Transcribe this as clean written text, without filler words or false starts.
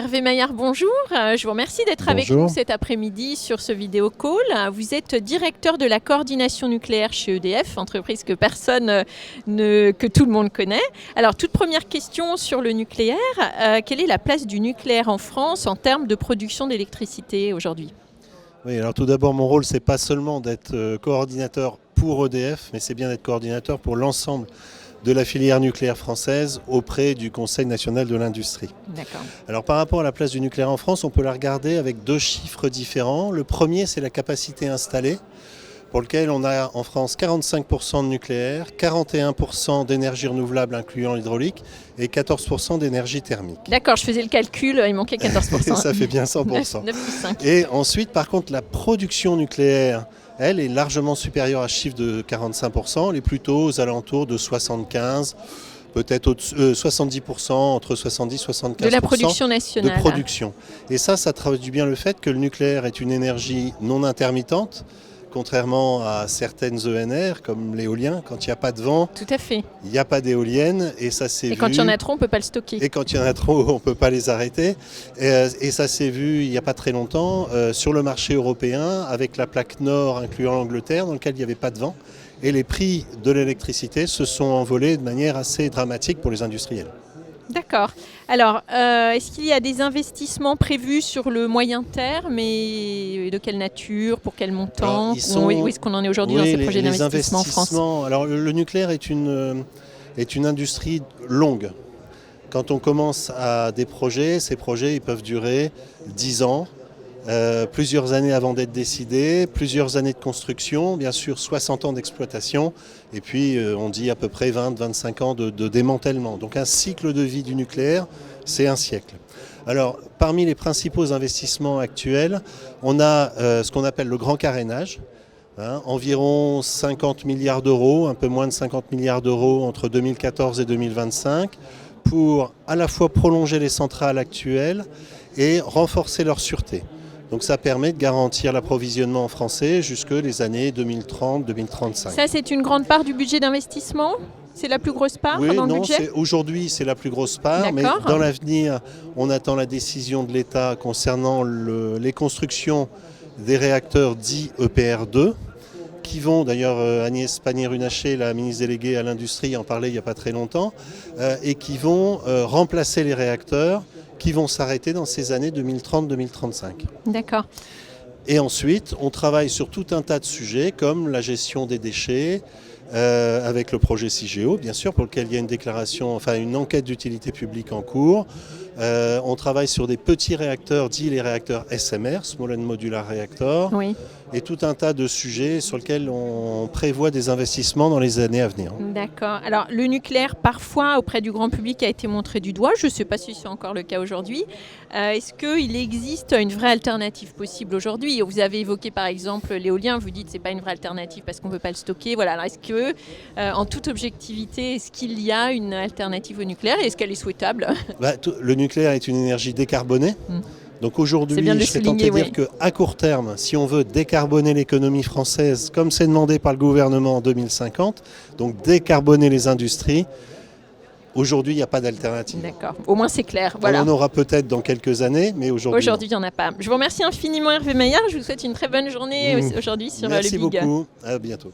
Hervé Maillard, bonjour. Je vous remercie d'être avec nous cet après-midi sur ce vidéo call. Vous êtes directeur de la coordination nucléaire chez EDF, entreprise que que tout le monde connaît. Alors, toute première question sur le nucléaire. Quelle est la place du nucléaire en France en termes de production d'électricité aujourd'hui ? Oui, alors tout d'abord, mon rôle, c'est pas seulement d'être coordinateur pour EDF, mais c'est bien d'être coordinateur pour l'ensemble de la filière nucléaire française auprès du Conseil national de l'industrie. D'accord. Alors par rapport à la place du nucléaire en France, on peut la regarder avec deux chiffres différents. Le premier, c'est la capacité installée, pour lequel on a en France 45% de nucléaire, 41% d'énergie renouvelable incluant l'hydraulique et 14% d'énergie thermique. D'accord, je faisais le calcul, il manquait 14%. Ça fait bien 100%. 9 plus 5. Et ensuite, par contre, la production nucléaire, elle, est largement supérieure à ce chiffre de 45%. Elle est plutôt aux alentours de 75%, peut-être 70%, entre 70 et 75%. De la production nationale. De production. Et ça traduit bien le fait que le nucléaire est une énergie non intermittente, contrairement à certaines ENR, comme l'éolien. Quand il n'y a pas de vent, tout à fait. Il n'y a pas d'éolienne, et ça s'est vu. Et quand il y en a trop, on ne peut pas le stocker. Et quand il y en a trop, on ne peut pas les arrêter. Et ça s'est vu il n'y a pas très longtemps sur le marché européen, avec la plaque Nord incluant l'Angleterre, dans lequel il n'y avait pas de vent. Et les prix de l'électricité se sont envolés de manière assez dramatique pour les industriels. D'accord. Alors, est-ce qu'il y a des investissements prévus sur le moyen terme et de quelle nature, pour quel montant ? Où est-ce qu'on en est aujourd'hui dans ces projets d'investissement en France ? Alors, le nucléaire est une industrie longue. Quand on commence à des projets, ces projets ils peuvent durer 10 ans, plusieurs années avant d'être décidés, plusieurs années de construction, bien sûr 60 ans d'exploitation, et puis on dit à peu près 20-25 ans de démantèlement. Donc un cycle de vie du nucléaire, c'est un siècle. Alors parmi les principaux investissements actuels, on a ce qu'on appelle le grand carénage, environ 50 milliards d'euros, un peu moins de 50 milliards d'euros entre 2014 et 2025, pour à la fois prolonger les centrales actuelles et renforcer leur sûreté. Donc ça permet de garantir l'approvisionnement en français jusque les années 2030-2035. Ça, c'est une grande part du budget d'investissement ? C'est la plus grosse part dans le budget ? Aujourd'hui, c'est la plus grosse part, mais dans l'avenir, on attend la décision de l'État concernant les constructions des réacteurs dits EPR2, qui vont, d'ailleurs Agnès Pannier-Runacher, la ministre déléguée à l'industrie, en parlait il n'y a pas très longtemps, et qui vont remplacer les réacteurs qui vont s'arrêter dans ces années 2030-2035. D'accord. Et ensuite, on travaille sur tout un tas de sujets comme la gestion des déchets, avec le projet CIGEO, bien sûr, pour lequel il y a une enquête d'utilité publique en cours. On travaille sur des petits réacteurs, dits les réacteurs SMR, Small and Modular Reactor, oui. Et tout un tas de sujets sur lesquels on prévoit des investissements dans les années à venir. D'accord. Alors, le nucléaire, parfois, auprès du grand public, a été montré du doigt. Je ne sais pas si c'est encore le cas aujourd'hui. Est-ce qu'il existe une vraie alternative possible aujourd'hui ? Vous avez évoqué, par exemple, l'éolien. Vous dites que ce n'est pas une vraie alternative parce qu'on ne peut pas le stocker. Voilà. Alors, est-ce que, en toute objectivité, est-ce qu'il y a une alternative au nucléaire et est-ce qu'elle est souhaitable ? Le nucléaire est une énergie décarbonée. Donc aujourd'hui, je serais tenté de dire qu'à court terme, si on veut décarboner l'économie française, comme c'est demandé par le gouvernement en 2050, donc décarboner les industries, aujourd'hui, il n'y a pas d'alternative. D'accord, au moins c'est clair. Voilà. On en aura peut-être dans quelques années, mais aujourd'hui... Aujourd'hui, il n'y en a pas. Je vous remercie infiniment Hervé Maillard, je vous souhaite une très bonne journée aujourd'hui sur le Big. Merci beaucoup, à bientôt.